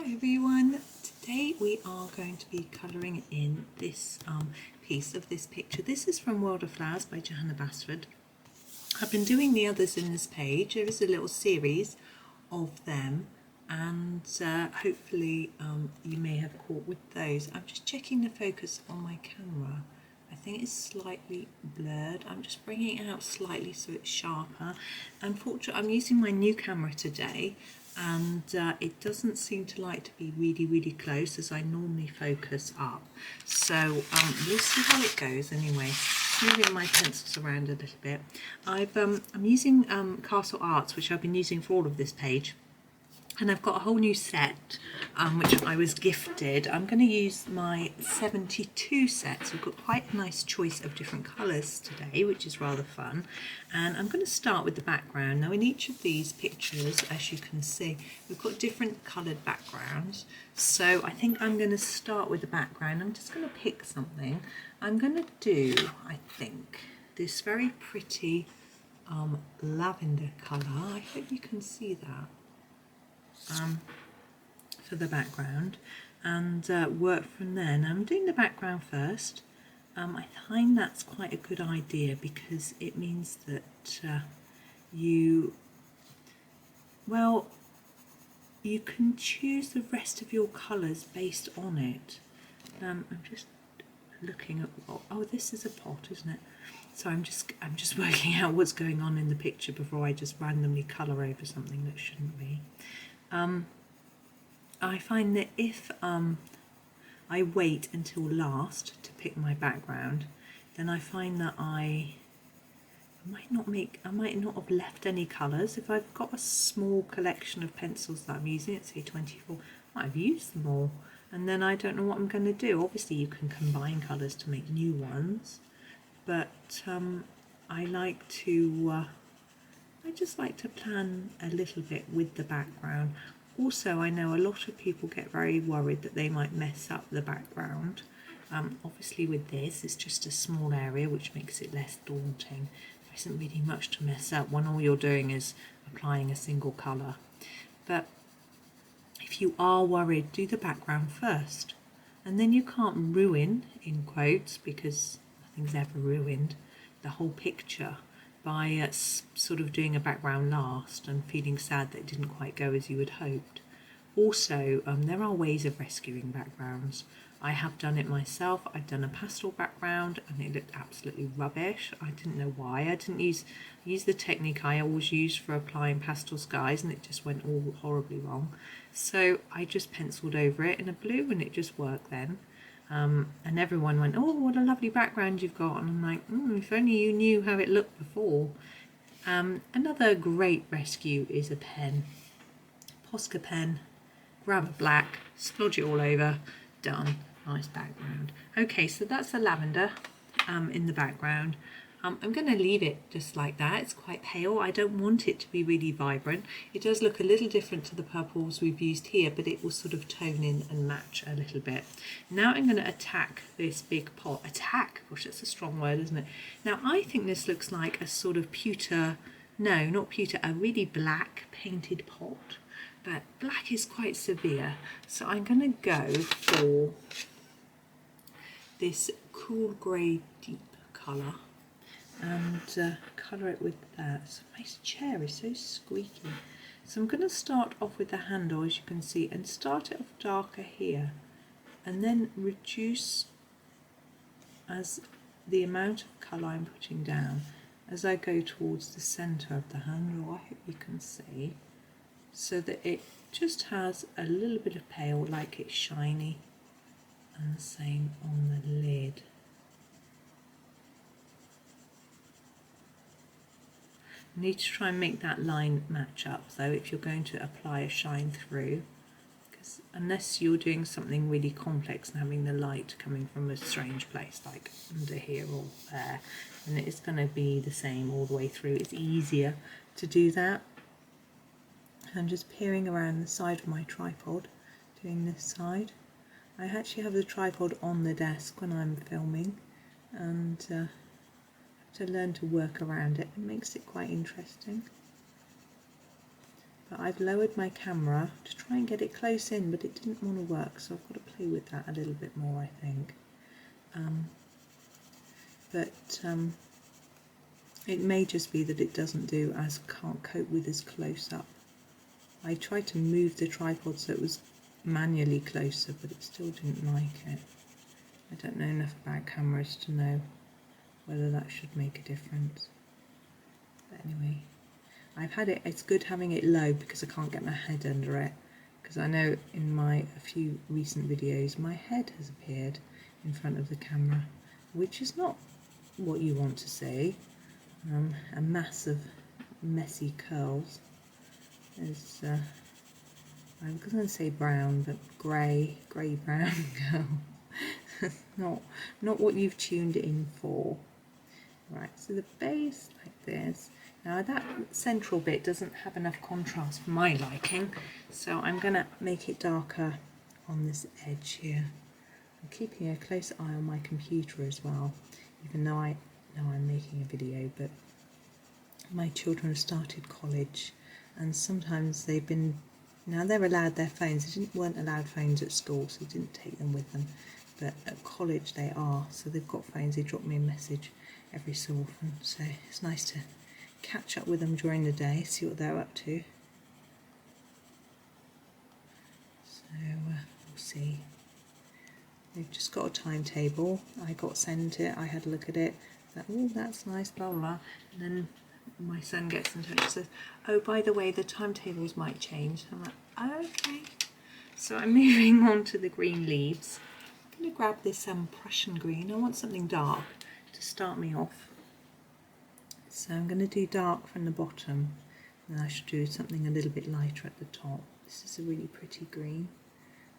Hi everyone, today we are going to be colouring in this piece of this picture. This is from World of Flowers by Johanna Basford. I've been doing the others in this page. There is a little series of them and hopefully you may have caught with those. I'm just checking the focus on my camera. I think it's slightly blurred. I'm just bringing it out slightly so it's sharper. Unfortunately, I'm using my new camera today and it doesn't seem to like to be really close as I normally focus up. So we'll see how it goes anyway. Moving my pencils around a little bit. I'm using Castle Arts, which I've been using for all of this page. And I've got a whole new set which I was gifted. I'm going to use my 72 sets. We've got quite a nice choice of different colours today, which is rather fun. And I'm going to start with the background. Now in each of these pictures, as you can see, we've got different coloured backgrounds. So I think I'm going to start with the background. I'm just going to pick something. I'm going to do, I think, this very pretty lavender colour. I hope you can see that. For the background and work from there. Now I'm doing the background first. I find that's quite a good idea because it means that you can choose the rest of your colours based on it. I'm just looking at this is a pot, isn't it? So I'm just working out what's going on in the picture before I just randomly colour over something that shouldn't be. I find that if I wait until last to pick my background, then I find that I might not have left any colours. If I've got a small collection of pencils that I'm using, let's say 24, I might have used them all, and then I don't know what I'm going to do. Obviously you can combine colours to make new ones, but I just like to plan a little bit with the background. Also, I know a lot of people get very worried that they might mess up the background. Obviously with this, it's just a small area which makes it less daunting. There isn't really much to mess up when all you're doing is applying a single colour. But if you are worried, do the background first. And then you can't ruin, in quotes, because nothing's ever ruined, the whole picture by sort of doing a background last and feeling sad that it didn't quite go as you had hoped. Also, there are ways of rescuing backgrounds. I have done it myself. I've done a pastel background and it looked absolutely rubbish. I didn't know why. I didn't use the technique I always use for applying pastel skies and it just went all horribly wrong. So I just penciled over it in a blue and it just worked then. And everyone went, oh, what a lovely background you've got. And I'm like, if only you knew how it looked before. Another great rescue is a pen. Posca pen, grab a black, splodge it all over, done. Nice background. Okay, so that's the lavender in the background. I'm going to leave it just like that. It's quite pale. I don't want it to be really vibrant. It does look a little different to the purples we've used here, but it will sort of tone in and match a little bit. Now I'm going to attack this big pot. Attack? Gosh, that's a strong word, isn't it? Now I think this looks like a sort of pewter, no, not pewter, a really black painted pot. But black is quite severe. So I'm going to go for this cool grey deep colour. And colour it with that. So my chair is so squeaky. So I'm going to start off with the handle, as you can see, and start it off darker here, and then reduce as the amount of colour I'm putting down as I go towards the centre of the handle. I hope you can see, so that it just has a little bit of pale, like it's shiny, and the same on the lid. You need to try and make that line match up though if you're going to apply a shine through, because unless you're doing something really complex and having the light coming from a strange place like under here or there, then it's going to be the same all the way through. It's easier to do that. I'm just peering around the side of my tripod, doing this side. I actually have the tripod on the desk when I'm filming, and to learn to work around it. It makes it quite interesting. but I've lowered my camera to try and get it close in, but it didn't want to work, so I've got to play with that a little bit more, I think. It may just be that it doesn't do, as can't cope with as close up. I tried to move the tripod so it was manually closer, but it still didn't like it. I don't know enough about cameras to know whether that should make a difference. But anyway, I've had it, it's good having it low because I can't get my head under it. Because I know in a few recent videos my head has appeared in front of the camera, which is not what you want to see. A mass of messy curls. There's, I was going to say brown, but grey brown curl. not what you've tuned it in for. Right, so the base like this. Now that central bit doesn't have enough contrast for my liking, so I'm going to make it darker on this edge here. I'm keeping a close eye on my computer as well, even though I know I'm making a video, but my children have started college and sometimes now they're allowed their phones. They weren't allowed phones at school, so I didn't take them with them, but at college they are, so they've got phones. They drop me a message every so often, so it's nice to catch up with them during the day, see what they're up to. So we'll see. They've just got a timetable. I got sent it, I had a look at it, thought, oh, that's nice, blah blah, and then my son gets in touch and says, oh, by the way, the timetables might change. I'm like, okay. So I'm moving on to the green leaves. I'm going to grab this Prussian Green. I want something dark to start me off. So I'm going to do dark from the bottom, and I should do something a little bit lighter at the top. This is a really pretty green.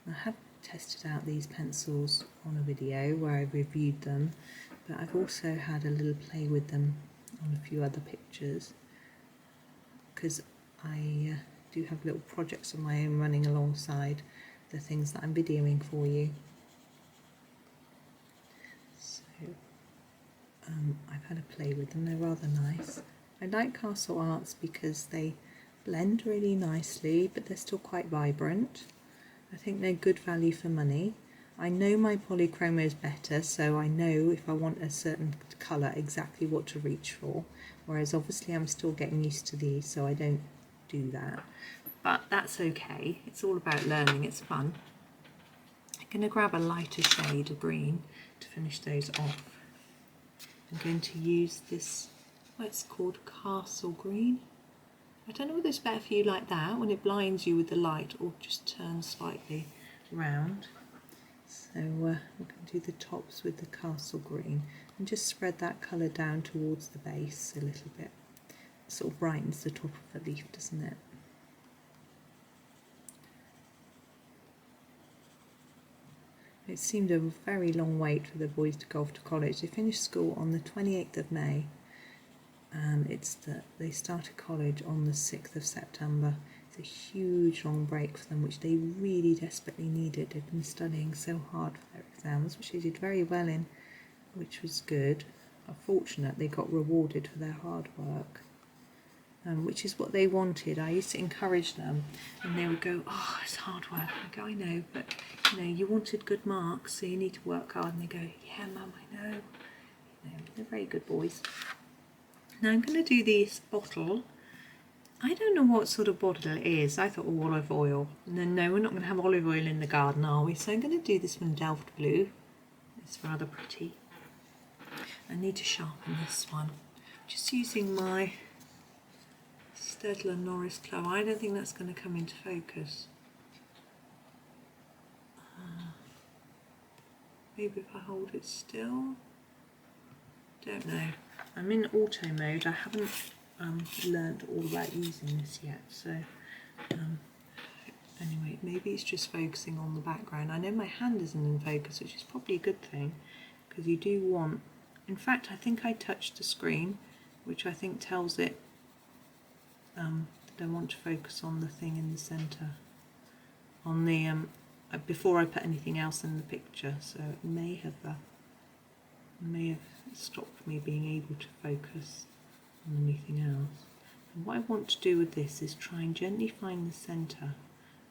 I have tested out these pencils on a video where I reviewed them, but I've also had a little play with them on a few other pictures, because I do have little projects of my own running alongside the things that I'm videoing for you. So I've had a play with them, they're rather nice. I like Castle Arts because they blend really nicely, but they're still quite vibrant. I think they're good value for money. I know my polychroma is better, so I know if I want a certain colour exactly what to reach for, whereas obviously I'm still getting used to these, so I don't do that. But that's okay, it's all about learning, it's fun. I'm going to grab a lighter shade of green to finish those off. I'm going to use this, what's called Castle Green. I don't know whether it's better for you like that, when it blinds you with the light, or just turn slightly round. So we're going to do the tops with the Castle Green and just spread that colour down towards the base a little bit. It sort of brightens the top of the leaf, doesn't it? It seemed a very long wait for the boys to go off to college. They finished school on the 28th of May, and they started college on the 6th of September. It's a huge long break for them, which they really desperately needed. They'd been studying so hard for their exams, which they did very well in, which was good. Unfortunately, they got rewarded for their hard work, which is what they wanted. I used to encourage them, and they would go, oh, it's hard work. I go, I know, but you wanted good marks, so you need to work hard. And they go, yeah, Mum, I know. They're very good boys. Now I'm going to do this bottle. I don't know what sort of bottle it is. I thought, oh, olive oil. And then, no, we're not going to have olive oil in the garden, are we? So I'm going to do this one Delft Blue. It's rather pretty. I need to sharpen this one. Just using my Staedtler Noris club. I don't think that's going to come into focus. Maybe if I hold it still. Don't know. I'm in auto mode. I haven't learned all about using this yet, so anyway, maybe it's just focusing on the background. I know my hand isn't in focus, which is probably a good thing, because you do want, in fact I think I touched the screen, which I think tells it that I want to focus on the thing in the centre, on the before I put anything else in the picture, so it may have stopped me being able to focus on anything else. And what I want to do with this is try and gently find the centre.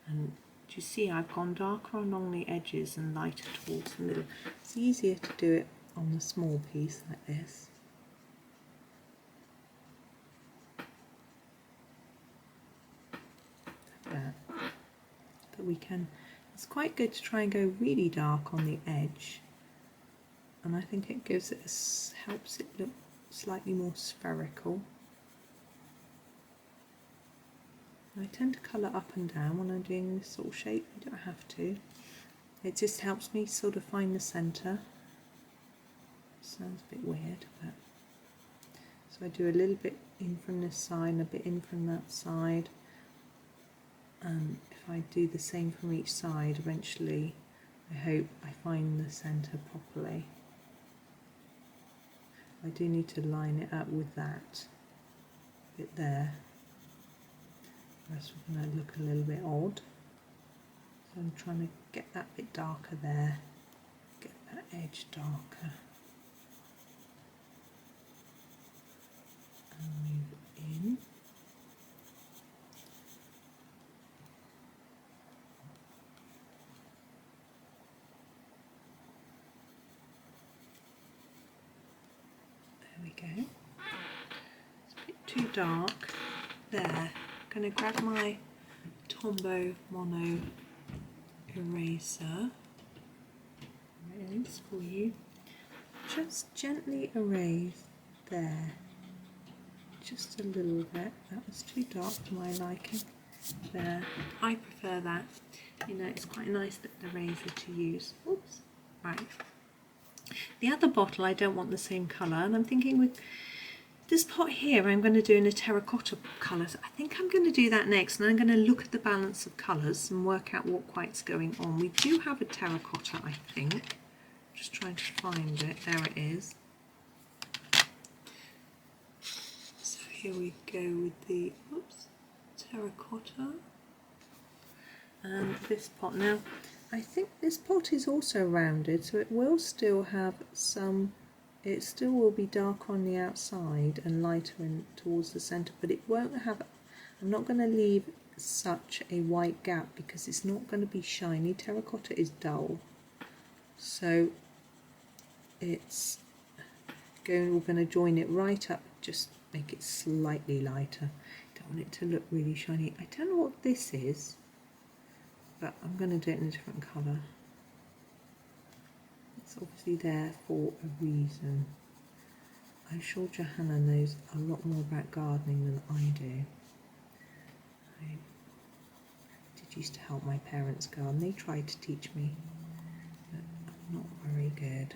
And do you see I've gone darker along the edges and lighter towards the middle. It's easier to do it on the small piece like this. Like that. But we can, it's quite good to try and go really dark on the edge. And I think it gives it helps it look slightly more spherical. I tend to colour up and down when I'm doing this sort of shape. You don't have to. It just helps me sort of find the centre. Sounds a bit weird, but so I do a little bit in from this side and a bit in from that side. And if I do the same from each side, eventually I hope I find the centre properly. I do need to line it up with that bit there. Else we're going to look a little bit odd. So I'm trying to get that bit darker there, get that edge darker, and move it in. There we go. It's a bit too dark there. Going to grab my Tombow mono eraser. There it is for you. Just gently erase there. Just a little bit. That was too dark for my liking. There. I prefer that. You know, it's quite a nice little eraser to use. Oops. Right. The other bottle I don't want the same colour, and I'm thinking with this pot here I'm going to do in a terracotta colour. So I think I'm going to do that next, and I'm going to look at the balance of colours and work out what quite's going on. We do have a terracotta, I think. Just trying to find it. There it is. So here we go with the terracotta and this pot. Now I think this pot is also rounded, so it will still have some. It still will be dark on the outside and lighter in towards the centre, but it won't have, I'm not going to leave such a white gap because it's not going to be shiny. Terracotta is dull, so it's we're going to join it right up, just make it slightly lighter. Don't want it to look really shiny. I don't know what this is, but I'm going to do it in a different colour. It's obviously there for a reason. I'm sure Johanna knows a lot more about gardening than I do. I did used to help my parents garden. They tried to teach me, but I'm not very good.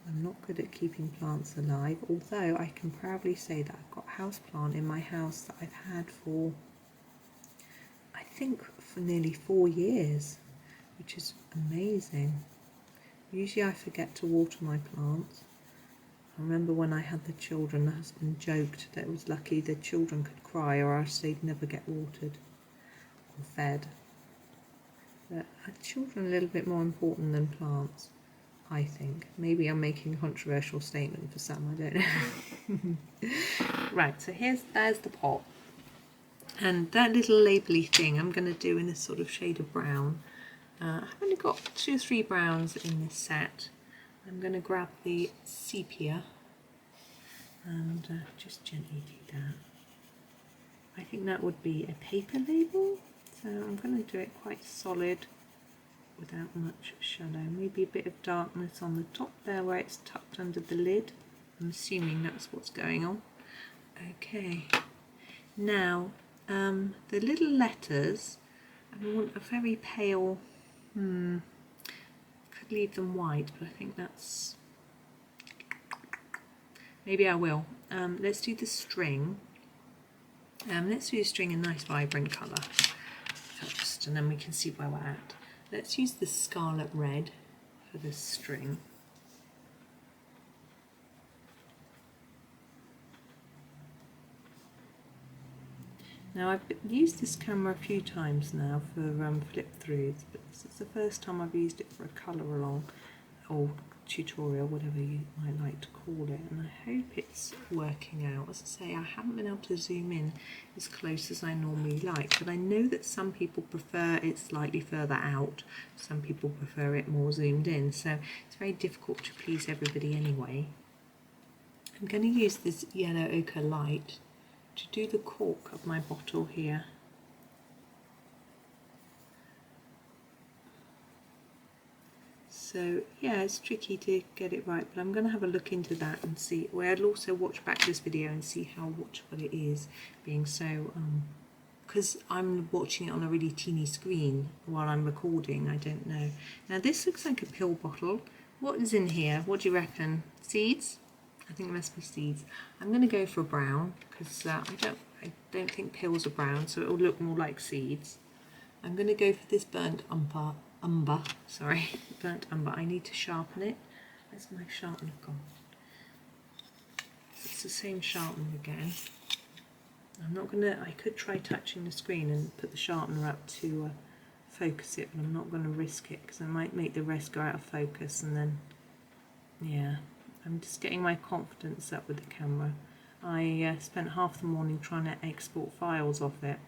I'm not good at keeping plants alive, although I can proudly say that I've got a house plant in my house that I've had for, I think, for nearly 4 years, which is amazing. Usually I forget to water my plants. I remember when I had the children, the husband joked that it was lucky the children could cry or else they'd never get watered or fed. But children are a little bit more important than plants, I think. Maybe I'm making a controversial statement for some, I don't know. Right, so there's the pot. And that little labelly thing I'm going to do in this sort of shade of brown. I've only got 2 or 3 browns in this set. I'm going to grab the Sepia and just gently do that. I think that would be a paper label, so I'm going to do it quite solid without much shadow. Maybe a bit of darkness on the top there where it's tucked under the lid. I'm assuming that's what's going on. Okay, now the little letters, I want a very pale. Could leave them white, but I think that's, maybe I will. Let's do the string. Let's do the string in a nice vibrant colour first, and then we can see where we're at. Let's use the Scarlet Red for this string. Now I've used this camera a few times now for flip throughs, but this is the first time I've used it for a colour along or tutorial, whatever you might like to call it, and I hope it's working out. As I say, I haven't been able to zoom in as close as I normally like, but I know that some people prefer it slightly further out, some people prefer it more zoomed in, so it's very difficult to please everybody anyway. I'm going to use this yellow ochre light to do the cork of my bottle here. So yeah, it's tricky to get it right, but I'm going to have a look into that and see. Well, I'll also watch back this video and see how watchable it is, being so, because I'm watching it on a really teeny screen while I'm recording, I don't know. Now this looks like a pill bottle. What is in here? What do you reckon? Seeds? I think it must be seeds. I'm going to go for brown, because I don't think pills are brown, so it will look more like seeds. I'm going to go for this burnt umber. Burnt umber. I need to sharpen it. Where's my sharpener gone? It's the same sharpener again. I'm not gonna, I could try touching the screen and put the sharpener up to focus it, but I'm not going to risk it because I might make the rest go out of focus, and then, yeah, I'm just getting my confidence up with the camera. I spent half the morning trying to export files off it.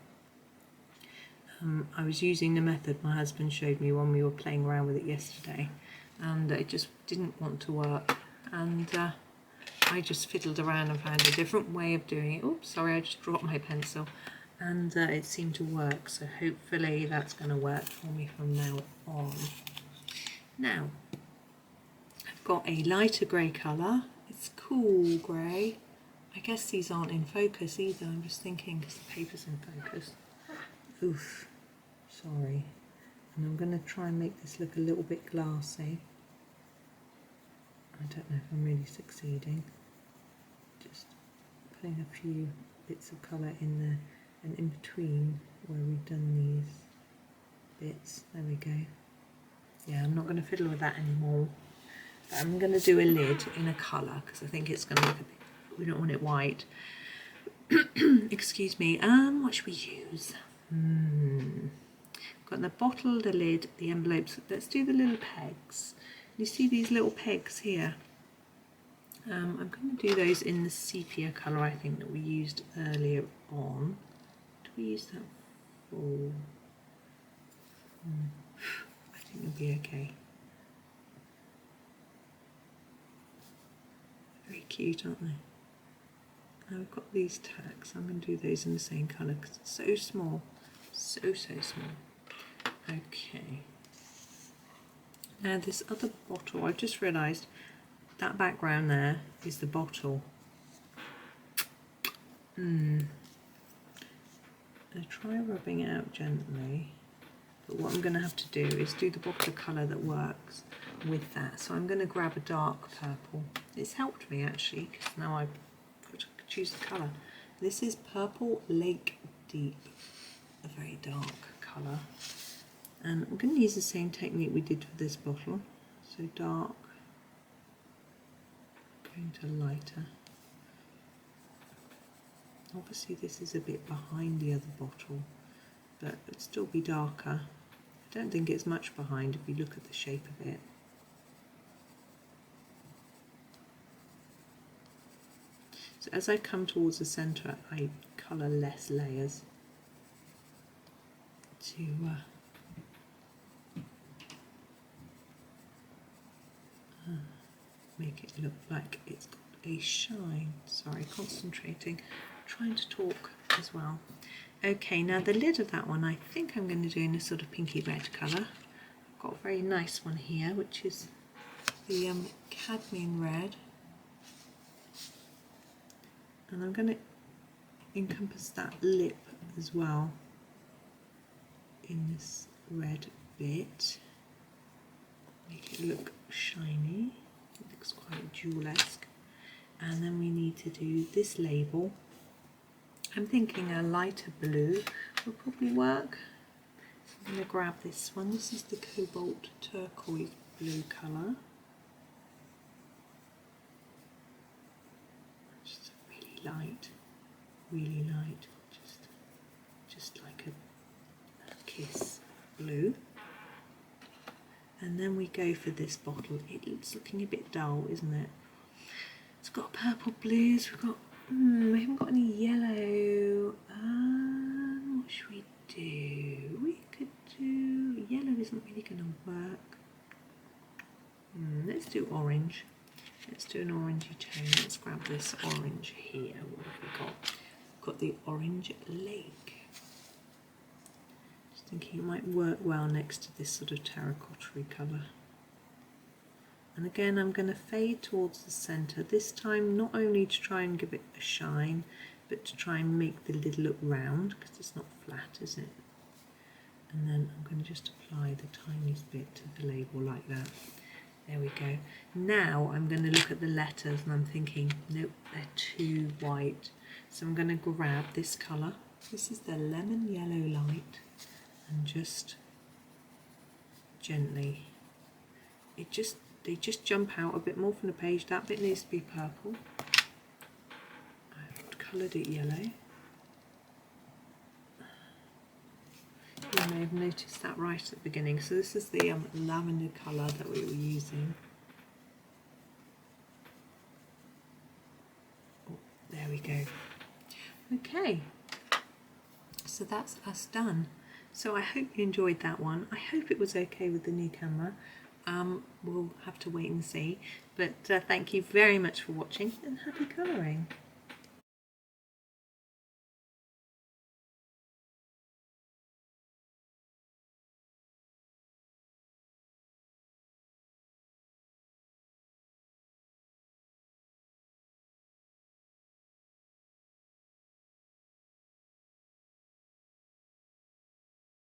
I was using the method my husband showed me when we were playing around with it yesterday, and it just didn't want to work, and I just fiddled around and found a different way of doing it. Oops, sorry, I just dropped my pencil, and it seemed to work, so hopefully that's going to work for me from now on. Now, I've got a lighter grey colour. It's cool grey. I guess these aren't in focus either, I'm just thinking because the paper's in focus. Oof, sorry. And I'm going to try and make this look a little bit glassy. I don't know if I'm really succeeding. Just putting a few bits of colour in there and in between where we've done these bits. There we go. Yeah, I'm not going to fiddle with that anymore. But I'm going to do a lid in a colour because I think it's going to look a bit, we don't want it white. Excuse me. What should we use? Got the bottle, the lid, the envelopes. Let's do the little pegs. You see these little pegs here? I'm going to do those in the sepia colour I think that we used earlier on. Did we use that for? I think it'll be okay. Very cute, aren't they? Now we've got these tacks. I'm going to do those in the same colour because it's so small. So small. Okay. Now this other bottle, I've just realised that background there is the bottle. I'll try rubbing it out gently, but what I'm going to have to do is do the bottle colour that works with that. So I'm going to grab a dark purple. It's helped me actually, because now I've got to choose the colour. This is Purple Lake Deep, a very dark colour. And I'm going to use the same technique we did for this bottle. So dark, going to lighter. Obviously this is a bit behind the other bottle, but it'll still be darker. I don't think it's much behind if you look at the shape of it. So as I come towards the centre, I colour less layers to make it look like it's got a shine. Sorry, concentrating, trying to talk as well. Okay, now the lid of that one I think I'm going to do in a sort of pinky red colour. I've got a very nice one here, which is the Cadmium Red. And I'm going to encompass that lip as well in this red bit. Make it look shiny. It looks quite jewel-esque. And then we need to do this label. I'm thinking a lighter blue will probably work. So I'm going to grab this one. This is the Cobalt Turquoise blue colour. Just really light, just like a kiss blue. And then we go for this bottle. It's looking a bit dull, isn't it? It's got purple blues. We've got, we haven't got any yellow. What should we do? We could do, yellow isn't really going to work. Let's do orange. Let's do an orangey tone. Let's grab this orange here. What have we got? We've got the orange lake. Just thinking it might work well next to this sort of terracotta colour. And again, I'm going to fade towards the centre. This time, not only to try and give it a shine, but to try and make the lid look round, because it's not flat, is it? And then I'm going to just apply the tiniest bit to the label like that. There we go. Now I'm going to look at the letters and I'm thinking, nope, they're too white. So I'm going to grab this colour. This is the lemon yellow light, and just gently, they just jump out a bit more from the page. That bit needs to be purple. I've coloured it yellow. You may have noticed that right at the beginning. So this is the lavender colour that we were using. Oh, there we go. Okay, so that's us done. So I hope you enjoyed that one. I hope it was okay with the new camera. We'll have to wait and see. But thank you very much for watching, and happy colouring.